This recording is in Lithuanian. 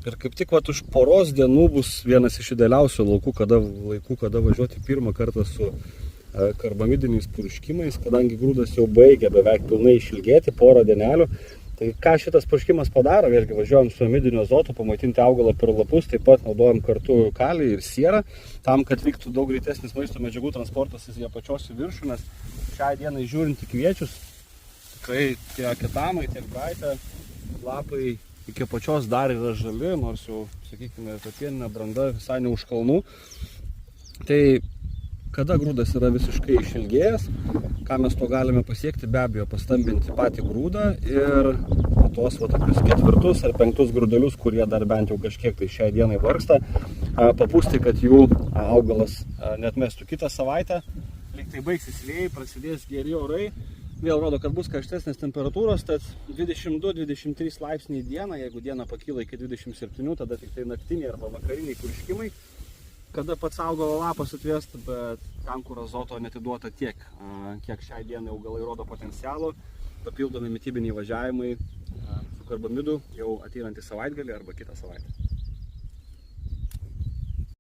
Ir kaip tik vat, už poros dienų bus vienas iš idealiausių laikų, kada važiuoti pirmą kartą su karbamidiniais purškimais, kadangi grūdas jau baigia beveik pilnai išilgėti, porą dienelių. Tai ką šitas purškimas padaro, vėlgi važiuojam su amidiniu azotu, pamaitinti augalą per lapus, taip pat naudojam kartu kalį ir sierą, tam, kad vyktų daug greitesnis maisto medžiagų transportas į apačios į viršų, nes šiai dienai žiūrint į kviečius, tikrai tiek etamai, tiek braitė, lapai iki apačios dar yra žali, nors jau, sakykime, papieninė branda visai ne už kalnų. Tai kada grūdas yra visiškai išilgėjęs, ką mes to galime pasiekti, be abejo, pastambinti patį grūdą ir tuos tokius 4 ar 5 grūdelius, kurie dar bent jau kažkiek tai šiai dienai vargsta, papūsti, kad jų augalas neatmestų. Kitą savaitę, lyg tai baigsis vėjai, prasidės geri orai, vėl rodo, kad bus karštesnės temperatūros, tad 22-23 laipsniai dieną, jeigu diena pakyla iki 27, tada tik tai naktiniai arba vakariniai purškimai, kada pats augalo lapas atvėsta, bet ten, kur azoto netiduota tiek, kiek šiai dienai augalai rodo potencialo, papildomi mitybiniai važiavimai su karbamidu jau ateinantį savaitgalį arba kitą savaitę.